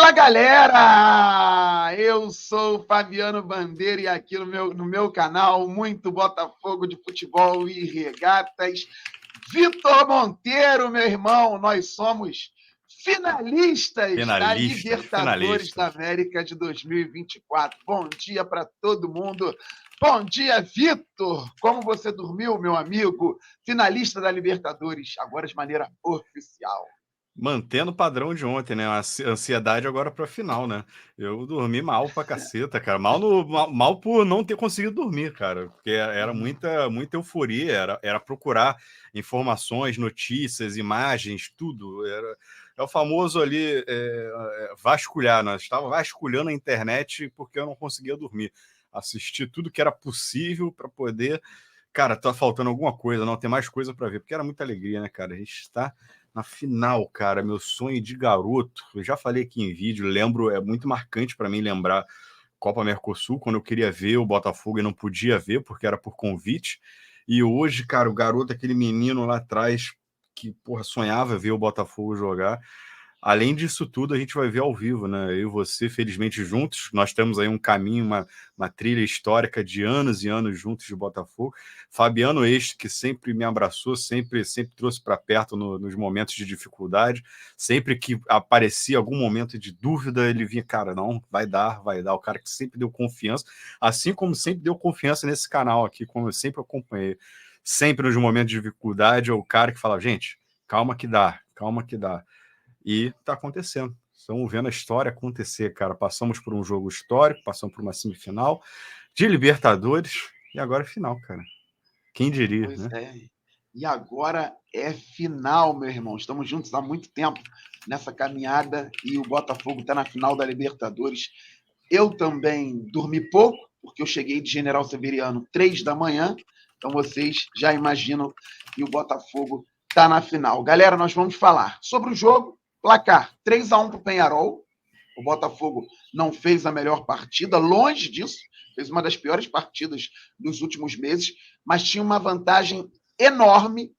Fala, galera! Eu sou o Fabiano Bandeira e aqui no meu canal, muito Botafogo de futebol e regatas. Vitor Monteiro, meu irmão, nós somos finalistas da Libertadores da América de 2024. Bom dia para todo mundo. Bom dia, Vitor! Como você dormiu, meu amigo? Finalista da Libertadores, agora de maneira oficial. Mantendo o padrão de ontem, né? A ansiedade agora pra final, né? Eu dormi mal pra caceta, cara. Mal por não ter conseguido dormir, cara. Porque era muita euforia, era procurar informações, notícias, imagens, tudo. É o famoso ali vasculhar, né? Estava vasculhando a internet porque eu não conseguia dormir. Assisti tudo que era possível para poder. Cara, tá faltando alguma coisa, não tem mais coisa para ver, porque era muita alegria, né, cara? A gente está na final, cara, meu sonho de garoto. Eu já falei aqui em vídeo, lembro, é muito marcante para mim lembrar Copa Mercosul, quando eu queria ver o Botafogo e não podia ver, porque era por convite. E hoje, cara, o garoto, aquele menino lá atrás, que, porra, sonhava ver o Botafogo jogar. Além disso tudo, a gente vai ver ao vivo, né? Eu e você, felizmente, juntos. Nós temos aí um caminho, uma trilha histórica de anos e anos juntos de Botafogo. Fabiano este, que sempre me abraçou, sempre trouxe para perto nos momentos de dificuldade. Sempre que aparecia algum momento de dúvida, ele vinha, cara, não, vai dar. O cara que sempre deu confiança, assim como sempre deu confiança nesse canal aqui, como eu sempre acompanhei. Sempre nos momentos de dificuldade, é o cara que fala, gente, calma que dá. E tá acontecendo. Estamos vendo a história acontecer, cara. Passamos por um jogo histórico, passamos por uma semifinal de Libertadores e agora é final, cara. Quem diria, Pois né? é. E agora é final, meu irmão. Estamos juntos há muito tempo nessa caminhada e o Botafogo está na final da Libertadores. Eu também dormi pouco, porque eu cheguei de General Severiano 3 da manhã. Então vocês já imaginam que o Botafogo está na final. Galera, nós vamos falar sobre o jogo. Placar 3-1 para o Peñarol. O Botafogo não fez a melhor partida, longe disso, fez uma das piores partidas dos últimos meses, mas tinha uma vantagem enorme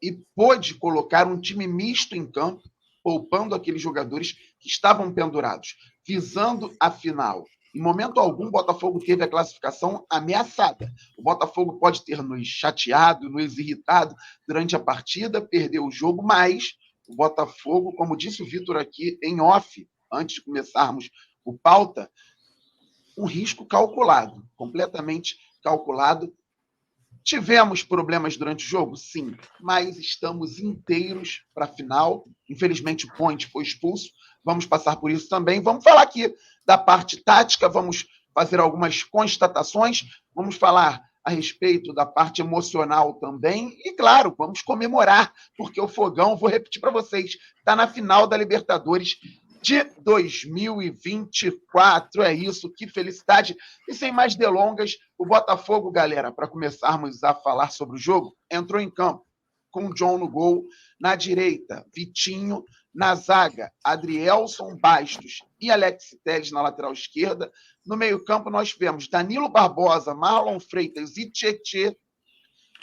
e pôde colocar um time misto em campo, poupando aqueles jogadores que estavam pendurados, visando a final. Em momento algum, o Botafogo teve a classificação ameaçada. O Botafogo pode ter nos chateado, nos irritado durante a partida, perdeu o jogo, mas o Botafogo, como disse o Vitor aqui em off, antes de começarmos o pauta, um risco calculado, completamente calculado. Tivemos problemas durante o jogo? Sim, mas estamos inteiros para a final. Infelizmente, o Ponte foi expulso. Vamos passar por isso também. Vamos falar aqui da parte tática, vamos fazer algumas constatações, vamos falar a respeito da parte emocional também. E, claro, vamos comemorar, porque o Fogão, vou repetir para vocês, está na final da Libertadores de 2024. É isso, que felicidade. E sem mais delongas, o Botafogo, galera, para começarmos a falar sobre o jogo, entrou em campo com o John no gol, na direita, Vitinho, na zaga, Adrielson Bastos e Alex Telles na lateral esquerda. No meio-campo, nós vemos Danilo Barbosa, Marlon Freitas e Tietê.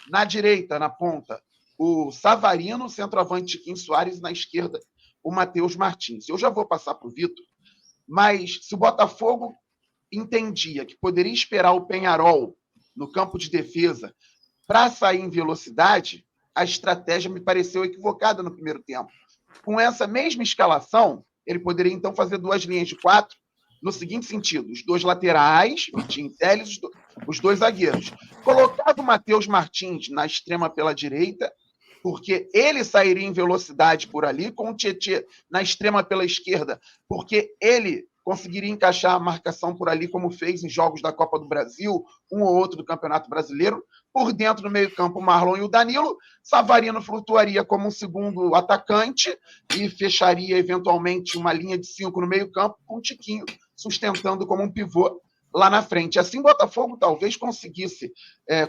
Na direita, na ponta, o Savarino, centroavante Chiquinho Soares, na esquerda, o Matheus Martins. Eu já vou passar para o Vitor, mas se o Botafogo entendia que poderia esperar o Peñarol no campo de defesa para sair em velocidade, a estratégia me pareceu equivocada no primeiro tempo. Com essa mesma escalação, ele poderia então fazer duas linhas de 4 no seguinte sentido: os dois laterais, Vitinho e Telles, os dois zagueiros. Colocava o Matheus Martins na extrema pela direita, porque ele sairia em velocidade por ali, com o Tietê na extrema pela esquerda, porque ele conseguiria encaixar a marcação por ali, como fez em jogos da Copa do Brasil, um ou outro do Campeonato Brasileiro. Por dentro do meio-campo, o Marlon e o Danilo. Savarino flutuaria como um segundo atacante e fecharia eventualmente uma linha de 5 no meio-campo, com o Tiquinho sustentando como um pivô lá na frente. Assim, o Botafogo talvez conseguisse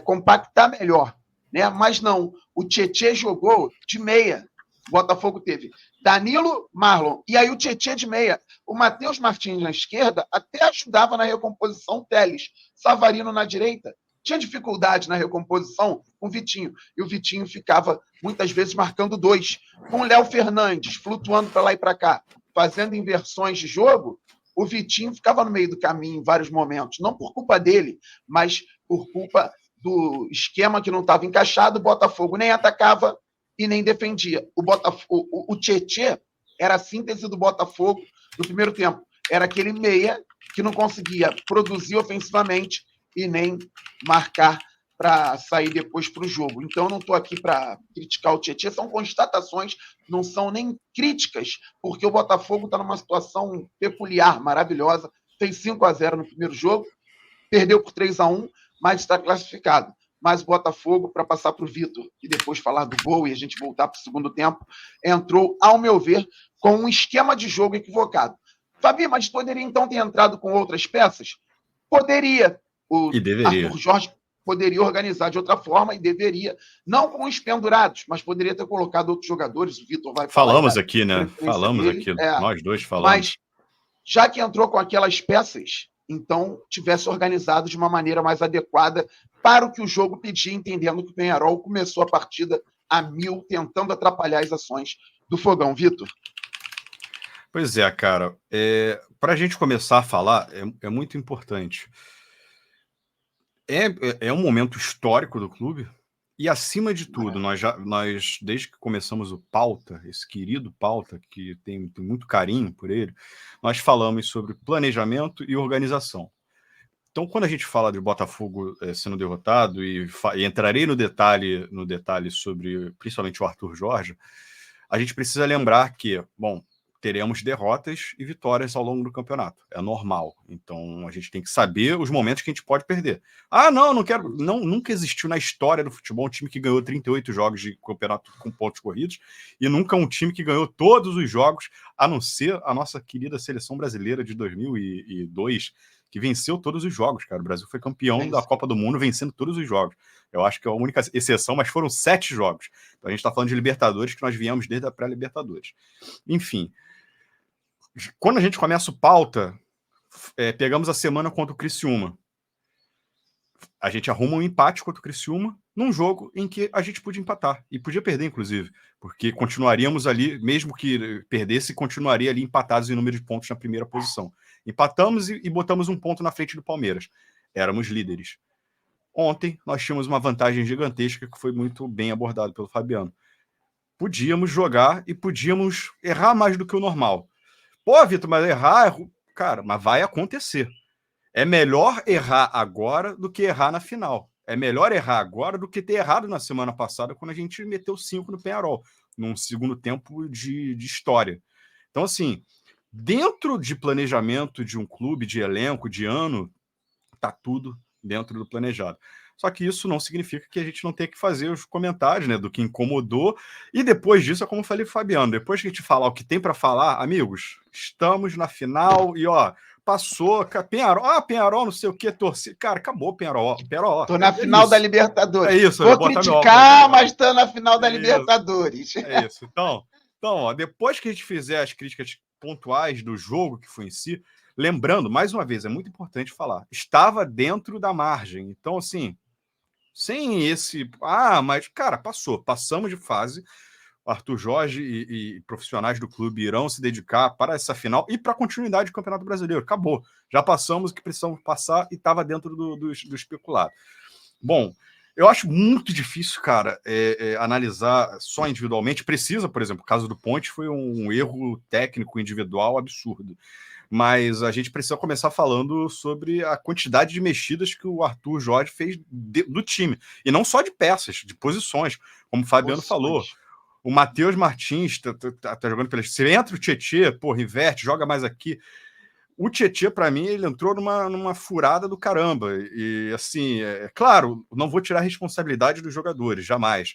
compactar melhor, né? Mas não, o Tietê jogou de meia. O Botafogo teve Danilo, Marlon, e aí o Tietê de meia. O Matheus Martins na esquerda até ajudava na recomposição Telles. Savarino na direita tinha dificuldade na recomposição com o Vitinho. E o Vitinho ficava muitas vezes marcando 2, com o Léo Fernandes flutuando para lá e para cá. fazendo inversões de jogo, o Vitinho ficava no meio do caminho em vários momentos, não por culpa dele, mas por culpa do esquema que não estava encaixado. O Botafogo nem atacava e nem defendia. O Tietê era a síntese do Botafogo no primeiro tempo. Era aquele meia que não conseguia produzir ofensivamente e nem marcar para sair depois para o jogo. Então, eu não estou aqui para criticar o Tietê, são constatações, não são nem críticas, porque o Botafogo está numa situação peculiar, maravilhosa, fez 5-0 no primeiro jogo, perdeu por 3-1, mas está classificado. Mas o Botafogo, para passar para o Vitor e depois falar do gol e a gente voltar para o segundo tempo, entrou, ao meu ver, com um esquema de jogo equivocado. Fabi, mas poderia então ter entrado com outras peças? Poderia. O E deveria. Arthur Jorge poderia organizar de outra forma e deveria, não com os pendurados, mas poderia ter colocado outros jogadores. O Vitor vai falar. Falamos aqui, né? Falamos dele. Aqui, nós dois falamos. Mas, já que entrou com aquelas peças, então tivesse organizado de uma maneira mais adequada para o que o jogo pedia, entendendo que o Peñarol começou a partida a 1000, tentando atrapalhar as ações do Fogão. Vitor? Pois é, cara. Para a gente começar a falar, é muito importante. É um momento histórico do clube e, acima de tudo, nós, desde que começamos o Pauta, esse querido Pauta, que tem muito carinho por ele, nós falamos sobre planejamento e organização. Então, quando a gente fala de Botafogo sendo derrotado, e entrarei no detalhe sobre principalmente o Arthur Jorge, a gente precisa lembrar que, bom, teremos derrotas e vitórias ao longo do campeonato. É normal. Então, a gente tem que saber os momentos que a gente pode perder. Não quero... nunca existiu na história do futebol um time que ganhou 38 jogos de campeonato com pontos corridos e nunca um time que ganhou todos os jogos, a não ser a nossa querida seleção brasileira de 2002, que venceu todos os jogos, cara. O Brasil foi campeão da Copa do Mundo vencendo todos os jogos. Eu acho que é a única exceção, mas foram 7 jogos. Então, a gente está falando de Libertadores, que nós viemos desde a pré-Libertadores. Enfim, quando a gente começa o Pauta, pegamos a semana contra o Criciúma. A gente arruma um empate contra o Criciúma num jogo em que a gente podia empatar. E podia perder, inclusive. Porque continuaríamos ali, mesmo que perdesse, continuaria ali empatados em número de pontos na primeira posição. Empatamos e botamos um ponto na frente do Palmeiras. Éramos líderes. Ontem, nós tínhamos uma vantagem gigantesca que foi muito bem abordado pelo Fabiano. Podíamos jogar e podíamos errar mais do que o normal. Pô, Vitor, mas errar... Cara, mas vai acontecer. É melhor errar agora do que errar na final. É melhor errar agora do que ter errado na semana passada, quando a gente meteu 5 no Peñarol, num segundo tempo de história. Então, assim, dentro de planejamento de um clube, de elenco, de ano, tá tudo dentro do planejado. Só que isso não significa que a gente não tenha que fazer os comentários, né, do que incomodou. E depois disso, é como eu falei pro Fabiano, depois que a gente falar o que tem para falar, amigos, estamos na final e, passou, Peñarol, não sei o que, torcida. Cara, acabou Peñarol. Tô na final da Libertadores. É isso. Vou criticar, mas tô na final da Libertadores. É isso. Então, depois que a gente fizer as críticas pontuais do jogo que foi em si, lembrando, mais uma vez, é muito importante falar, estava dentro da margem. Então, assim, sem esse... mas, cara, passamos de fase. Arthur Jorge e profissionais do clube irão se dedicar para essa final e para a continuidade do Campeonato Brasileiro. Acabou. Já passamos o que precisamos passar e estava dentro do especulado. Bom, eu acho muito difícil, cara, analisar só individualmente. Precisa, por exemplo, o caso do Ponte foi um erro técnico individual absurdo. Mas a gente precisa começar falando sobre a quantidade de mexidas que o Arthur Jorge fez do time. E não só de peças, de posições, como o Fabiano falou. O Matheus Martins tá jogando pela... Se entra o Tietê, inverte, joga mais aqui. O Tietê, para mim, ele entrou numa furada do caramba. E, assim, claro, não vou tirar a responsabilidade dos jogadores, jamais.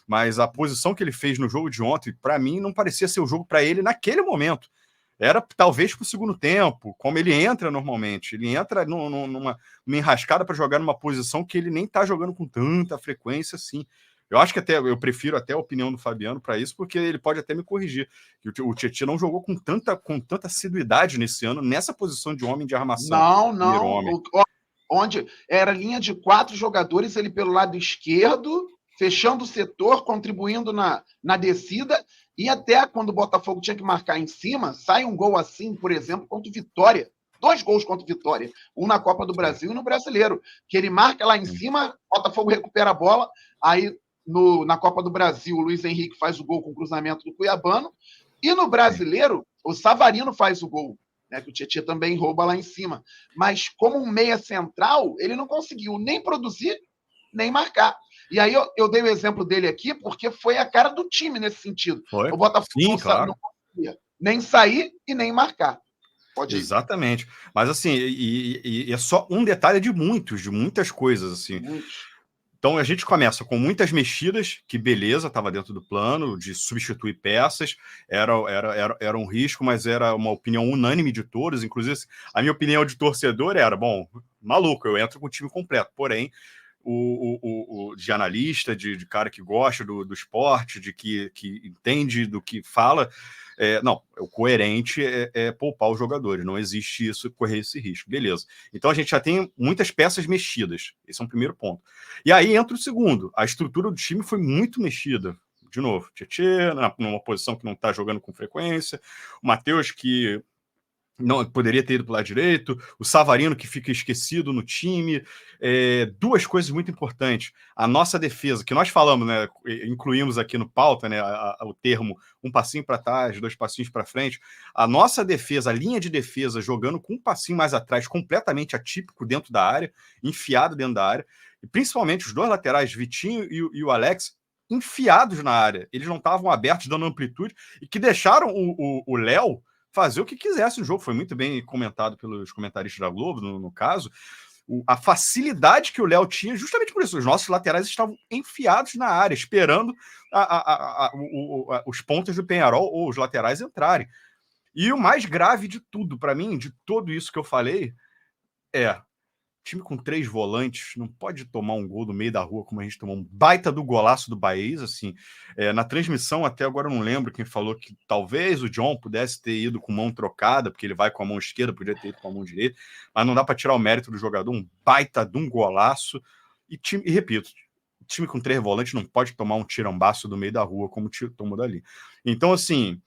Mas a posição que ele fez no jogo de ontem, para mim, não parecia ser o jogo para ele naquele momento. Era talvez para o segundo tempo, como ele entra normalmente. Ele entra numa enrascada para jogar numa posição que ele nem está jogando com tanta frequência assim. Eu acho que eu prefiro até a opinião do Fabiano para isso, porque ele pode até me corrigir. O Tietê não jogou com tanta assiduidade nesse ano, nessa posição de homem de armação. Não. Onde era linha de 4 jogadores, ele pelo lado esquerdo, fechando o setor, contribuindo na descida, E até quando o Botafogo tinha que marcar em cima, sai um gol assim, por exemplo, contra o Vitória. 2 gols contra o Vitória. Um na Copa do Brasil e no Brasileiro. Que ele marca lá em cima, o Botafogo recupera a bola, aí na Copa do Brasil, o Luiz Henrique faz o gol com o cruzamento do Cuiabano, e no Brasileiro, o Savarino faz o gol, né, que o Tietchan também rouba lá em cima. Mas como um meia central, ele não conseguiu nem produzir, nem marcar. E aí eu dei o exemplo dele aqui porque foi a cara do time nesse sentido. Foi? O Botafogo Sim, claro. não conseguia nem sair e nem marcar. Pode ir. Exatamente. Mas assim, e é só um detalhe de muitas coisas, assim. Então a gente começa com muitas mexidas, que beleza, estava dentro do plano, de substituir peças, era um risco, mas era uma opinião unânime de todos, inclusive a minha opinião de torcedor era, bom, maluco, eu entro com o time completo, porém, de analista, de cara que gosta do esporte, de que entende do que fala, não, o coerente é poupar os jogadores, não existe isso, correr esse risco, beleza. Então a gente já tem muitas peças mexidas, esse é um primeiro ponto. E aí entra o segundo, a estrutura do time foi muito mexida, de novo, Tietchan, numa posição que não está jogando com frequência, o Matheus que não poderia ter ido para o lado direito, o Savarino que fica esquecido no time, duas coisas muito importantes, a nossa defesa, que nós falamos, né, incluímos aqui no pauta, né, o termo um passinho para trás, 2 passinhos para frente, a nossa defesa, a linha de defesa jogando com um passinho mais atrás, completamente atípico dentro da área, enfiado dentro da área, e principalmente os 2 laterais, Vitinho e o Alex, enfiados na área, eles não estavam abertos, dando amplitude, e que deixaram o Léo fazer o que quisesse no jogo. Foi muito bem comentado pelos comentaristas da Globo, no caso, a facilidade que o Léo tinha, justamente por isso, os nossos laterais estavam enfiados na área, esperando os pontas do Peñarol ou os laterais entrarem. E o mais grave de tudo, para mim, de tudo isso que eu falei, time com 3 volantes não pode tomar um gol do meio da rua como a gente tomou um baita do golaço do Baez, assim, na transmissão até agora eu não lembro quem falou que talvez o John pudesse ter ido com mão trocada, porque ele vai com a mão esquerda, podia ter ido com a mão direita, mas não dá para tirar o mérito do jogador, um baita de um golaço, e repito, time com 3 volantes não pode tomar um tirambaço do meio da rua como tomou dali. Então, assim,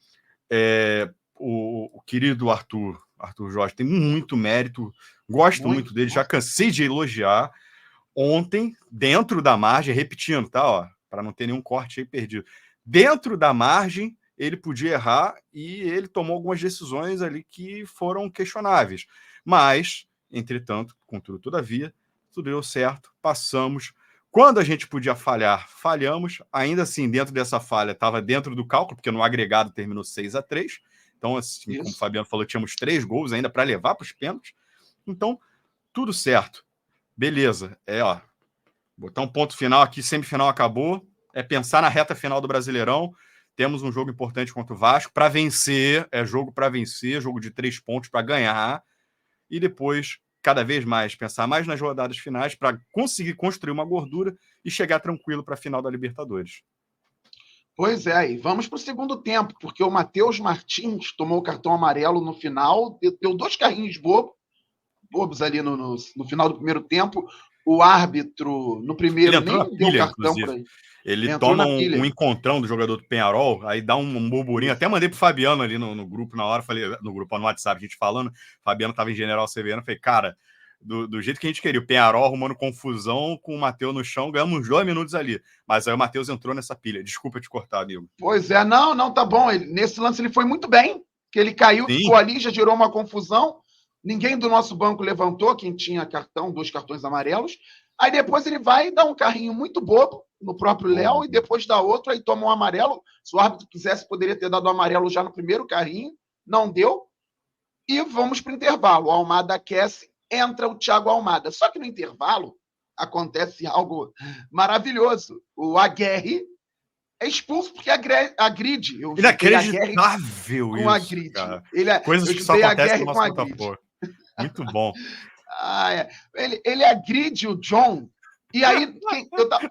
o querido Arthur Jorge tem muito mérito, gosto muito dele, já cansei de elogiar. Ontem, dentro da margem, repetindo, tá, ó, para não ter nenhum corte aí perdido, dentro da margem, ele podia errar e ele tomou algumas decisões ali que foram questionáveis. Mas, entretanto, contudo, todavia, tudo deu certo, passamos. Quando a gente podia falhar, falhamos. Ainda assim, dentro dessa falha, estava dentro do cálculo, porque no agregado terminou 6-3. Então, assim, como o Fabiano falou, tínhamos 3 gols ainda para levar para os pênaltis. Então, tudo certo. Beleza. Botar um ponto final aqui, semifinal acabou. É pensar na reta final do Brasileirão. Temos um jogo importante contra o Vasco. Para vencer, jogo para vencer, jogo de 3 pontos para ganhar. E depois, cada vez mais, pensar mais nas rodadas finais para conseguir construir uma gordura e chegar tranquilo para a final da Libertadores. Pois é, e vamos para o segundo tempo, porque o Matheus Martins tomou o cartão amarelo no final, deu 2 carrinhos bobos ali no final do primeiro tempo. O árbitro, no primeiro, nem deu cartão para ele. Ele toma um encontrão do jogador do Peñarol, aí dá um burburinho. Até mandei pro Fabiano ali no grupo na hora, falei, no grupo no WhatsApp, a gente falando, Fabiano estava em General Severiano, falei, cara, do jeito que a gente queria, o Peñarol arrumando confusão com o Matheus no chão, ganhamos uns 2 minutos ali. Mas aí o Matheus entrou nessa pilha. Desculpa te cortar, amigo. Pois é, não, tá bom. Nesse lance ele foi muito bem, que ele caiu, ficou ali, já gerou uma confusão. Ninguém do nosso banco levantou, quem tinha cartão, 2 cartões amarelos. Aí depois ele vai e dá um carrinho muito bobo no próprio Léo e depois dá outro, aí toma um amarelo. Se o árbitro quisesse, poderia ter dado um amarelo já no primeiro carrinho. Não deu. E vamos para o intervalo. O Almada aquece, entra o Thiago Almada. Só que no intervalo acontece algo maravilhoso. O Aguerre é expulso porque agride. Inacreditável isso, agride. Cara. Coisas que só acontecem no nosso Botafogo. Muito bom. Ele agride o John. E aí,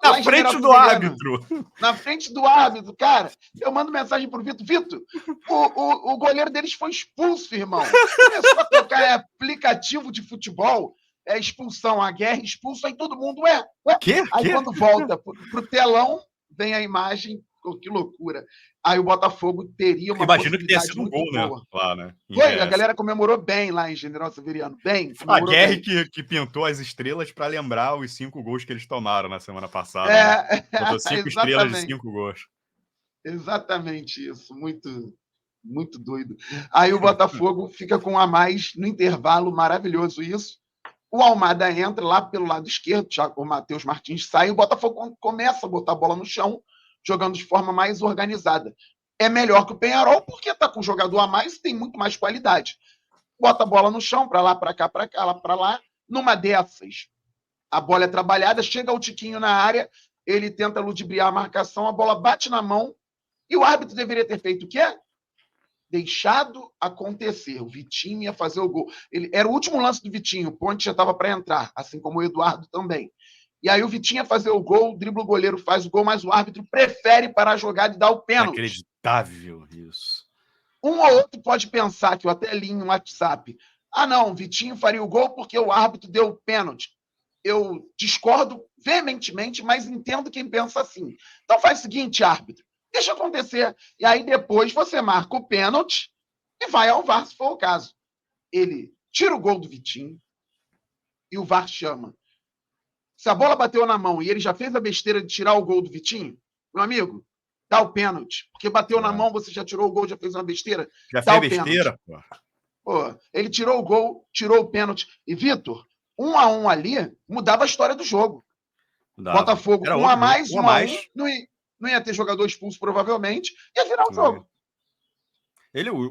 na frente do árbitro. Na frente do árbitro, cara. Eu mando mensagem pro Vitor. Vitor, o goleiro deles foi expulso, irmão. Começou a tocar aplicativo de futebol, expulsão, a guerra, expulso, aí todo mundo, ué. Quê? Aí quando volta pro telão, vem a imagem que loucura. Aí o Botafogo teria uma Imagino que tenha possibilidade sido um muito gol, né? boa. Lá, né? Foi, a galera comemorou bem lá em General Severiano. Bem, A comemorou Guerre bem. que pintou as estrelas para lembrar os 5 gols que eles tomaram na semana passada, né? É, Botou 5 estrelas de 5 gols. Exatamente isso. Muito, muito doido. Aí o Botafogo fica com um a mais no intervalo, maravilhoso isso. O Almada entra lá pelo lado esquerdo, o Matheus Martins sai, e o Botafogo começa a botar a bola no chão, jogando de forma mais organizada. É melhor que o Peñarol, porque está com um jogador a mais e tem muito mais qualidade. Bota a bola no chão, para lá, para cá, para cá, para lá. Numa dessas, a bola é trabalhada, chega o Tiquinho na área, ele tenta ludibriar a marcação, a bola bate na mão, e o árbitro deveria ter feito o quê? Deixado acontecer. O Vitinho ia fazer o gol. Era o último lance do Vitinho, o Ponte já estava para entrar, assim como o Eduardo também. E aí o Vitinho ia fazer o gol, dribla o goleiro, faz o gol, mas o árbitro prefere parar a jogada e dar o pênalti. Inacreditável isso. Um ou outro pode pensar que eu até li no WhatsApp. Não, o Vitinho faria o gol porque o árbitro deu o pênalti. Eu discordo veementemente, mas entendo quem pensa assim. Então faz o seguinte, árbitro, deixa acontecer. E aí depois você marca o pênalti e vai ao VAR, se for o caso. Ele tira o gol do Vitinho e o VAR chama. Se a bola bateu na mão e ele já fez a besteira de tirar o gol do Vitinho, meu amigo, dá o pênalti. Porque bateu na mão, você já tirou o gol, já fez uma besteira. Já fez besteira, pô. Ele tirou o gol, tirou o pênalti. E, Vitor, 1-1 ali mudava a história do jogo. Dava. Botafogo, Era 1 a mais, 1 a mais. Não ia ter jogador expulso, provavelmente, ia virar o jogo.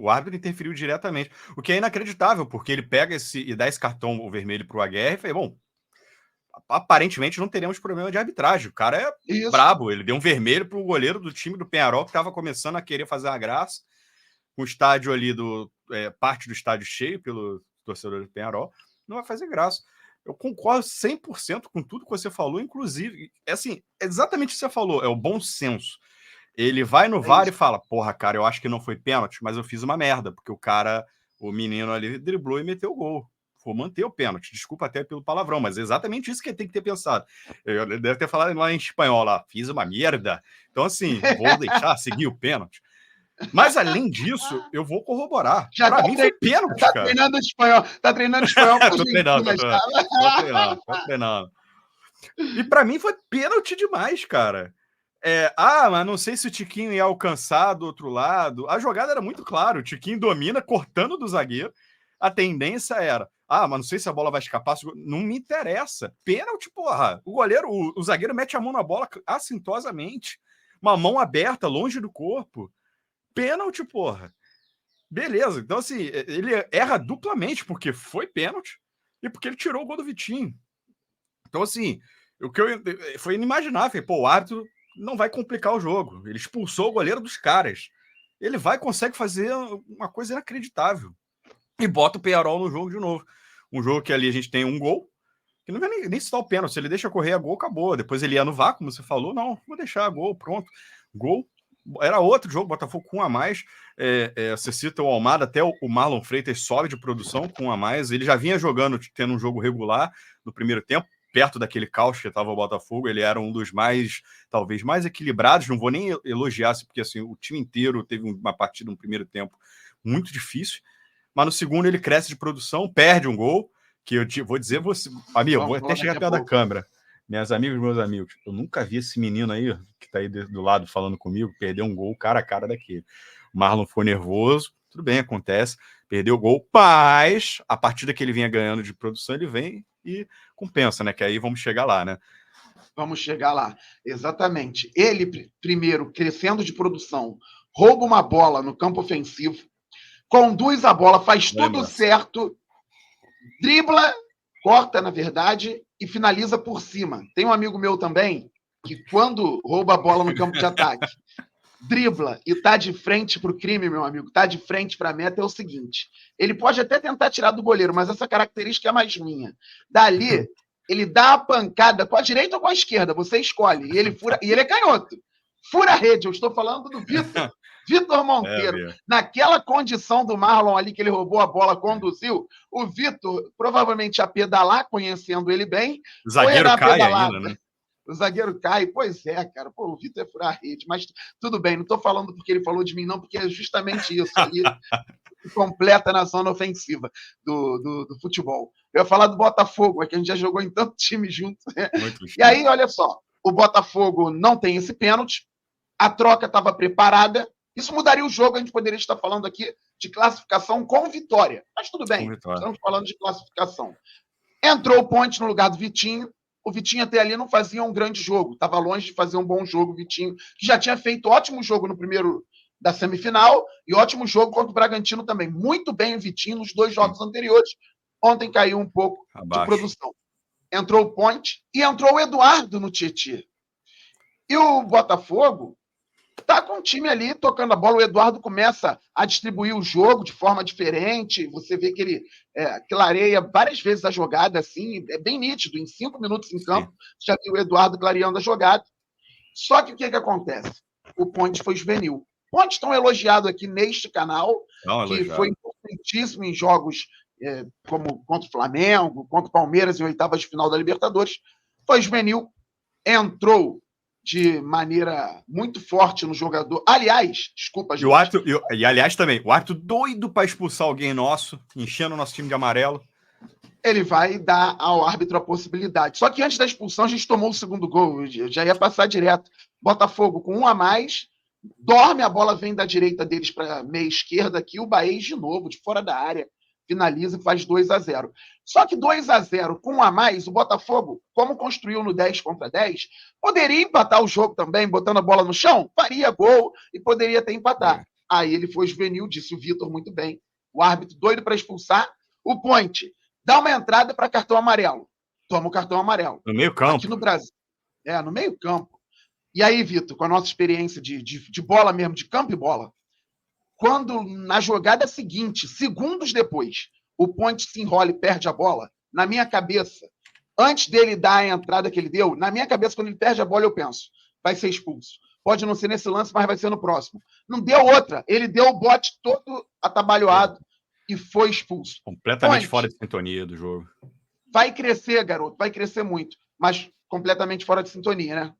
O árbitro interferiu diretamente. O que é inacreditável, porque ele pega e dá esse cartão vermelho pro Aguerre e fala, bom, aparentemente não teremos problema de arbitragem. O cara é brabo. Ele deu um vermelho pro goleiro do time do Peñarol, que estava começando a querer fazer uma graça. Com o estádio ali, parte do estádio cheio pelo torcedor do Peñarol, não vai fazer graça. Eu concordo 100% com tudo que você falou, inclusive, assim, exatamente o que você falou, é o bom senso. Ele vai no VAR e fala, porra, cara, eu acho que não foi pênalti, mas eu fiz uma merda, porque o menino ali driblou e meteu o gol. Vou manter o pênalti, desculpa até pelo palavrão, mas é exatamente isso que ele tem que ter pensado. Ele deve ter falado lá em espanhol, lá, fiz uma merda. Então, assim, vou deixar seguir o pênalti. Mas, além disso, eu vou corroborar. Pra mim foi pênalti, cara. Treinando espanhol. Tá treinando espanhol. Tô treinando. E pra mim foi pênalti demais, cara. Mas não sei se o Tiquinho ia alcançar do outro lado. A jogada era muito clara. O Tiquinho domina, cortando do zagueiro. A tendência era, mas não sei se a bola vai escapar. Não me interessa. Pênalti, porra. O goleiro, o zagueiro mete a mão na bola assintosamente. Uma mão aberta, longe do corpo. Pênalti, porra. Beleza. Então, assim, ele erra duplamente, porque foi pênalti e porque ele tirou o gol do Vitinho. Então, assim, foi inimaginável. O árbitro não vai complicar o jogo. Ele expulsou o goleiro dos caras. Ele consegue fazer uma coisa inacreditável. E bota o Peñarol no jogo de novo. Um jogo que ali a gente tem um gol, que não vai nem citar o pênalti. Se ele deixa correr a gol, acabou. Depois ele ia no VAR, como você falou. Não, vou deixar a gol, pronto. Gol. Era outro jogo, Botafogo com 1 a mais. Você cita o Almada, até o Marlon Freitas sobe de produção com 1 a mais. Ele já vinha jogando, tendo um jogo regular no primeiro tempo, perto daquele caos que estava o Botafogo. Ele era um dos talvez mais equilibrados. Não vou nem elogiar, porque assim, o time inteiro teve uma partida no primeiro tempo muito difícil. Mas no segundo ele cresce de produção, perde um gol, que eu vou dizer, amigo, vou até chegar perto da câmera. Minhas amigas e meus amigos, eu nunca vi esse menino aí, que tá aí do lado falando comigo, perder um gol cara a cara daquele. O Marlon foi nervoso, tudo bem, acontece, perdeu o gol, mas a partida que ele vinha ganhando de produção, ele vem e compensa, né? Que aí vamos chegar lá, né? Vamos chegar lá, exatamente. Ele, primeiro, crescendo de produção, rouba uma bola no campo ofensivo, conduz a bola, faz tudo certo, dribla, corta, na verdade, e finaliza por cima. Tem um amigo meu também que, quando rouba a bola no campo de ataque, dribla e tá de frente pro crime, meu amigo, tá de frente pra meta, é o seguinte, ele pode até tentar tirar do goleiro, mas essa característica é mais minha. Dali, ele dá a pancada com a direita ou com a esquerda, você escolhe, e ele é canhoto. Fura a rede, eu estou falando do Vitor Monteiro, naquela condição do Marlon ali que ele roubou a bola, conduziu, o Vitor provavelmente ia pedalar, conhecendo ele bem. O zagueiro cai ainda, né? O zagueiro cai. Pois é, cara. Pô, o Vitor é furar a rede. Mas tudo bem, não estou falando porque ele falou de mim, não, porque é justamente isso ali. Completa na zona ofensiva do futebol. Eu ia falar do Botafogo, é que a gente já jogou em tanto time junto. Né? E aí, olha só, o Botafogo não tem esse pênalti, a troca estava preparada, isso mudaria o jogo, a gente poderia estar falando aqui de classificação com vitória. Mas tudo bem, estamos falando de classificação. Entrou o Ponte no lugar do Vitinho, o Vitinho até ali não fazia um grande jogo, estava longe de fazer um bom jogo, o Vitinho, que já tinha feito ótimo jogo no primeiro da semifinal e ótimo jogo contra o Bragantino também. Muito bem o Vitinho nos 2 jogos anteriores. Ontem caiu um pouco de produção. Entrou o Ponte e entrou o Eduardo no Tietê. E o Botafogo tá com o time ali tocando a bola. O Eduardo começa a distribuir o jogo de forma diferente. Você vê que ele clareia várias vezes a jogada, assim, é bem nítido. Em 5 minutos em campo, já viu o Eduardo clareando a jogada. Só que o que acontece? O Ponte foi juvenil. Ponte tão elogiado aqui neste canal, que foi importantíssimo em jogos como contra o Flamengo, contra o Palmeiras em oitavas de final da Libertadores. Foi juvenil, entrou de maneira muito forte no jogador. Aliás, desculpa, gente. Aliás, também, o árbitro doido para expulsar alguém nosso, enchendo o nosso time de amarelo. Ele vai dar ao árbitro a possibilidade. Só que antes da expulsão, a gente tomou o segundo gol. Eu já ia passar direto. Botafogo com 1 a mais, dorme, a bola vem da direita deles para a meia esquerda aqui, o Baez de novo, de fora da área, finaliza e faz 2 a 0. Só que 2 a 0 com 1 a mais, o Botafogo, como construiu no 10 contra 10, poderia empatar o jogo também, botando a bola no chão, faria gol e poderia ter empatado. Aí ele foi juvenil, disse o Vitor muito bem, o árbitro doido para expulsar, o Ponte dá uma entrada para cartão amarelo, toma o cartão amarelo. No meio campo. Aqui no Brasil. No meio campo. E aí, Vitor, com a nossa experiência de bola mesmo, de campo e bola, quando na jogada seguinte, segundos depois, o Ponte se enrola e perde a bola, na minha cabeça, antes dele dar a entrada que ele deu, na minha cabeça, quando ele perde a bola, eu penso, vai ser expulso. Pode não ser nesse lance, mas vai ser no próximo. Não deu outra. Ele deu o bote todo atabalhoado e foi expulso. Completamente Ponte, fora de sintonia do jogo. Vai crescer, garoto, vai crescer muito, mas completamente fora de sintonia, né?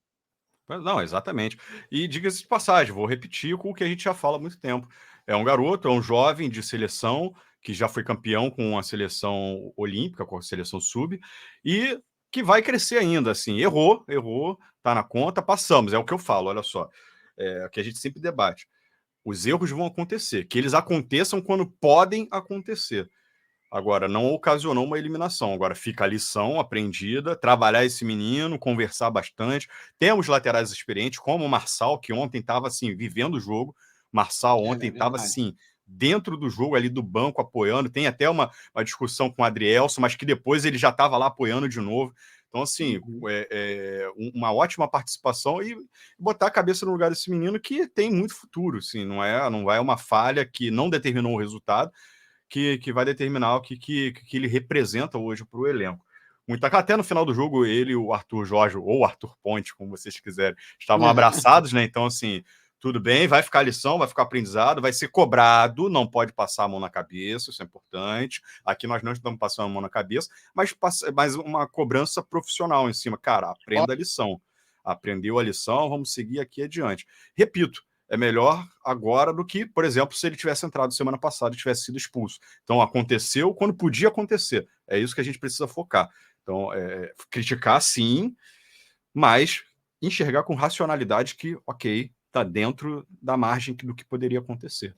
Não, exatamente. E diga-se de passagem, vou repetir com o que a gente já fala há muito tempo. É um garoto, é um jovem de seleção que já foi campeão com a seleção olímpica, com a seleção sub, e que vai crescer ainda, assim. Errou, tá na conta, passamos. É o que eu falo, olha só. É o que a gente sempre debate. Os erros vão acontecer, que eles aconteçam quando podem acontecer. Agora, não ocasionou uma eliminação. Agora, fica a lição aprendida, trabalhar esse menino, conversar bastante. Temos laterais experientes, como o Marçal, que ontem estava, assim, vivendo o jogo. Marçal ontem estava, assim, dentro do jogo ali do banco, apoiando. Tem até uma discussão com o Adrielson, mas que depois ele já estava lá apoiando de novo. Então, assim, uma ótima participação e botar a cabeça no lugar desse menino que tem muito futuro, assim, não é uma falha que não determinou o resultado, que vai determinar o que ele representa hoje para o elenco. Até no final do jogo, ele e o Arthur Jorge, ou Arthur Ponte, como vocês quiserem, estavam abraçados, né? Então, assim, tudo bem, vai ficar lição, vai ficar aprendizado, vai ser cobrado, não pode passar a mão na cabeça, isso é importante. Aqui nós não estamos passando a mão na cabeça, mas uma cobrança profissional em cima. Cara, aprenda a lição. Aprendeu a lição, vamos seguir aqui adiante. Repito, é melhor agora do que, por exemplo, se ele tivesse entrado semana passada e tivesse sido expulso. Então, aconteceu quando podia acontecer. É isso que a gente precisa focar. Então, criticar, sim, mas enxergar com racionalidade que, ok, está dentro da margem do que poderia acontecer.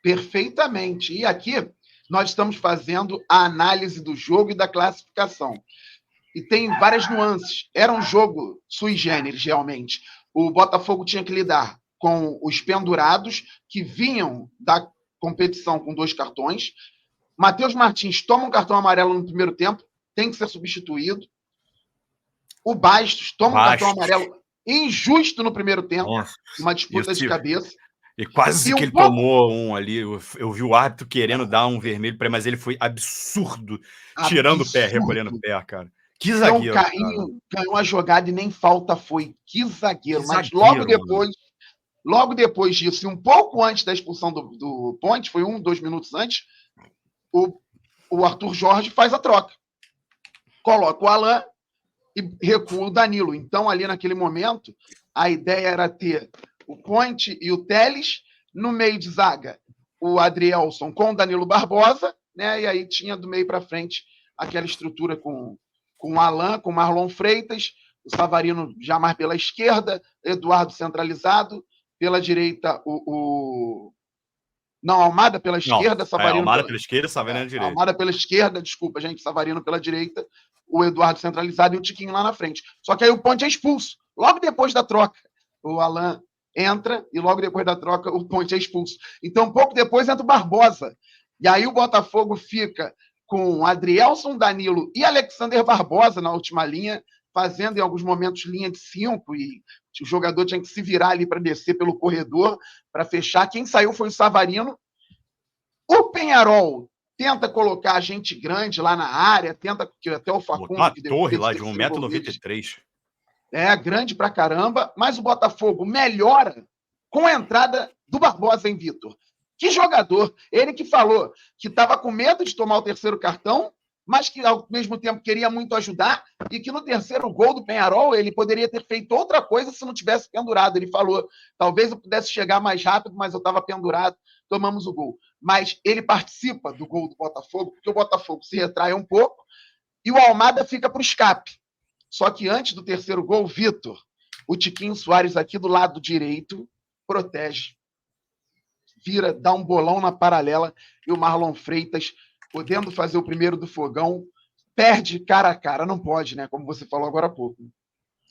Perfeitamente. E aqui nós estamos fazendo a análise do jogo e da classificação. E tem várias nuances. Era um jogo sui generis, realmente. O Botafogo tinha que lidar com os pendurados que vinham da competição com 2 cartões. Matheus Martins toma um cartão amarelo no primeiro tempo, tem que ser substituído. O Bastos toma um cartão amarelo injusto no primeiro tempo, uma disputa de cabeça. E quase que ele tomou um ali. Eu vi o árbitro querendo dar um vermelho para ele, mas ele foi absurdo, tirando o pé, recolhendo o pé, cara. Que zagueiro. Então, Carrinho ganhou a jogada e nem falta foi. Que zagueiro. Mas logo depois disso, e um pouco antes da expulsão do Ponte, foi 2 minutos antes, o Arthur Jorge faz a troca. Coloca o Alain e recua o Danilo. Então, ali naquele momento, a ideia era ter o Point e o Telles, no meio de zaga, o Adrielson com o Danilo Barbosa, né? E aí tinha do meio para frente aquela estrutura com o Alan, com o Marlon Freitas, o Savarino já mais pela esquerda, Eduardo centralizado, pela direita Não, Almada pela esquerda, Savarino Almada pela esquerda, Savarino na direita. Almada pela esquerda, desculpa, gente, Savarino pela direita, o Eduardo centralizado e o Tiquinho lá na frente. Só que aí o Ponte é expulso, logo depois da troca. O Alan entra e logo depois da troca o Ponte é expulso. Então, pouco depois entra o Barbosa. E aí o Botafogo fica com Adrielson, Danilo e Alexander Barbosa na última linha, fazendo em alguns momentos linha de 5 e o jogador tinha que se virar ali para descer pelo corredor, para fechar. Quem saiu foi o Savarino. O Peñarol tenta colocar gente grande lá na área, tenta que até o Facundo... Uma torre lá de 1,93 m. Grande pra caramba, mas o Botafogo melhora com a entrada do Barbosa em Vitor. Que jogador! Ele que falou que estava com medo de tomar o terceiro cartão, mas que ao mesmo tempo queria muito ajudar, e que no terceiro gol do Peñarol ele poderia ter feito outra coisa se não tivesse pendurado. Ele falou, talvez eu pudesse chegar mais rápido, mas eu estava pendurado, tomamos o gol. Mas ele participa do gol do Botafogo, porque o Botafogo se retrai um pouco, e o Almada fica para o escape. Só que antes do terceiro gol, Vitor, o Tiquinho Soares aqui do lado direito, protege. Vira, dá um bolão na paralela, e o Marlon Freitas, podendo fazer o primeiro do Fogão, perde cara a cara. Não pode, né? Como você falou agora há pouco.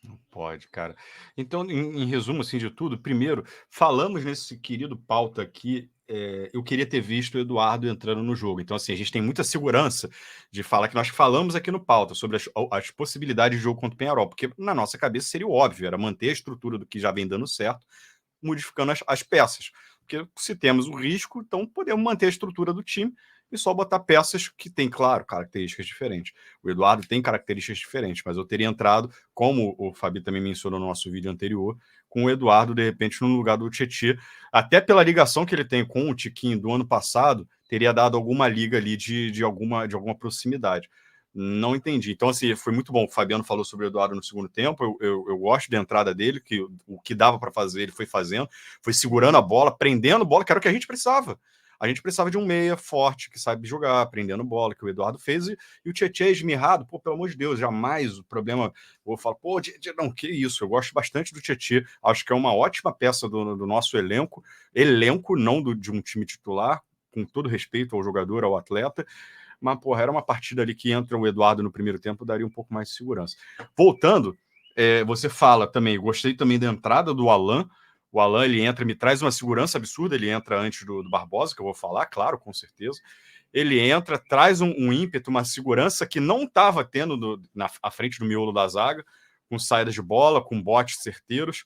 Não pode, cara. Então, em resumo assim de tudo, primeiro, falamos nesse querido pauta aqui, eu queria ter visto o Eduardo entrando no jogo. Então, assim, a gente tem muita segurança de falar que nós falamos aqui no pauta sobre as possibilidades de jogo contra o Peñarol, porque na nossa cabeça seria óbvio, era manter a estrutura do que já vem dando certo, modificando as peças. Porque se temos o risco, então podemos manter a estrutura do time e só botar peças que têm, claro, características diferentes. O Eduardo tem características diferentes, mas eu teria entrado, como o Fabi também mencionou no nosso vídeo anterior, com o Eduardo, de repente, no lugar do Tietê, até pela ligação que ele tem com o Tiquinho do ano passado, teria dado alguma liga ali de alguma proximidade. Não entendi. Então, assim, foi muito bom. O Fabiano falou sobre o Eduardo no segundo tempo. Eu gosto da entrada dele, que o que dava para fazer, ele foi fazendo, foi segurando a bola, prendendo bola, que era o que a gente precisava. A gente precisava de um meia forte, que sabe jogar, prendendo bola, que o Eduardo fez, e o Tietê esmirrado, pô, pelo amor de Deus, jamais o problema, eu falo, pô, não, que isso, eu gosto bastante do Tietê, acho que é uma ótima peça do nosso elenco, não de um time titular, com todo respeito ao jogador, ao atleta, mas, porra, era uma partida ali que entra o Eduardo no primeiro tempo, daria um pouco mais de segurança. Voltando, você fala também, gostei também da entrada do Alan. O Alan, ele entra, me traz uma segurança absurda, ele entra antes do Barbosa, que eu vou falar, claro, com certeza. Ele entra, traz um ímpeto, uma segurança que não estava tendo à frente do miolo da zaga, com saídas de bola, com botes certeiros.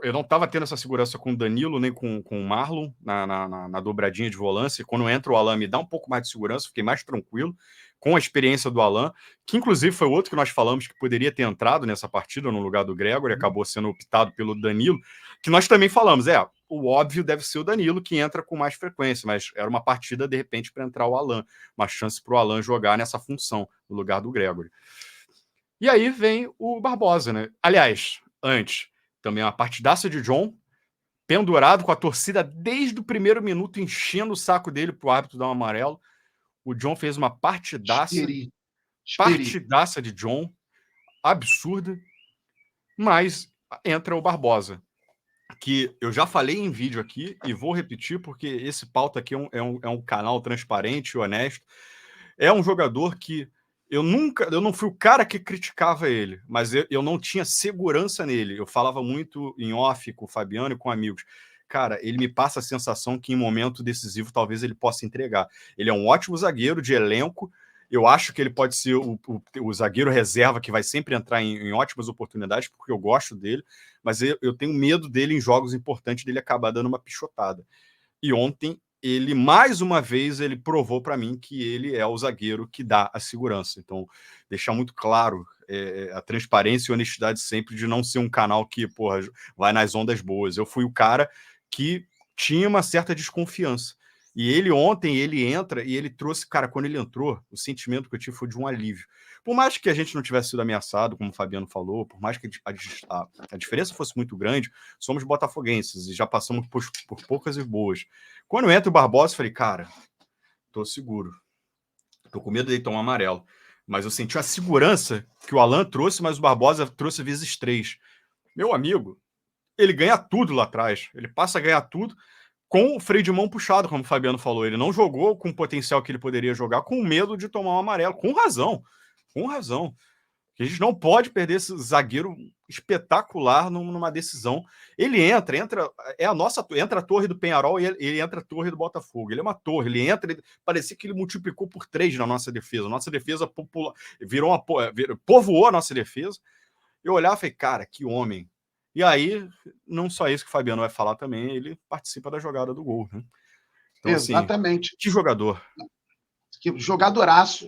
Eu não estava tendo essa segurança com o Danilo, nem com o Marlon, na dobradinha de volância. Quando entra o Alan, me dá um pouco mais de segurança, fiquei mais tranquilo, com a experiência do Alan, que inclusive foi outro que nós falamos que poderia ter entrado nessa partida no lugar do Gregory, acabou sendo optado pelo Danilo, que nós também falamos, o óbvio deve ser o Danilo, que entra com mais frequência, mas era uma partida, de repente, para entrar o Alan, uma chance para o Alan jogar nessa função, no lugar do Gregory. E aí vem o Barbosa, né? Aliás, antes, também uma partidaça de John, pendurado com a torcida desde o primeiro minuto, enchendo o saco dele para o árbitro dar um amarelo. O John fez uma partidaça de John, absurda, mas entra o Barbosa, que eu já falei em vídeo aqui e vou repetir porque esse pauta aqui é um canal transparente e honesto. É um jogador que eu não fui o cara que criticava ele, mas eu não tinha segurança nele. Eu falava muito em off com o Fabiano e com amigos. Cara, ele me passa a sensação que em momento decisivo talvez ele possa entregar. Ele é um ótimo zagueiro de elenco. Eu acho que ele pode ser o zagueiro reserva que vai sempre entrar em ótimas oportunidades, porque eu gosto dele, mas eu tenho medo dele em jogos importantes, dele acabar dando uma pichotada. E ontem, ele, mais uma vez, ele provou para mim que ele é o zagueiro que dá a segurança. Então, deixar muito claro a transparência e honestidade sempre de não ser um canal que, porra, vai nas ondas boas. Eu fui o cara que tinha uma certa desconfiança. E ele ontem, ele entra e ele trouxe, cara, quando ele entrou, o sentimento que eu tive foi de um alívio. Por mais que a gente não tivesse sido ameaçado, como o Fabiano falou, por mais que a diferença fosse muito grande, somos botafoguenses e já passamos por poucas e boas. Quando entra o Barbosa, eu falei, cara, tô seguro. Tô com medo dele tomar amarelo. Mas eu senti a segurança que o Alan trouxe, mas o Barbosa trouxe vezes 3. Meu amigo, ele ganha tudo lá atrás. Ele passa a ganhar tudo com o freio de mão puxado, como o Fabiano falou. Ele não jogou com o potencial que ele poderia jogar, com medo de tomar um amarelo. Com razão. Com razão. A gente não pode perder esse zagueiro espetacular numa decisão. Ele entra entra a torre do Penharol e ele entra a torre do Botafogo. Ele é uma torre, ele entra, parecia que ele multiplicou por 3 na nossa defesa. Nossa defesa povoou a nossa defesa. Eu olhava e falei, cara, que homem. E aí, não só isso que o Fabiano vai falar também, ele participa da jogada do gol, né? Então, exatamente. Assim, que jogador. Jogadoraço,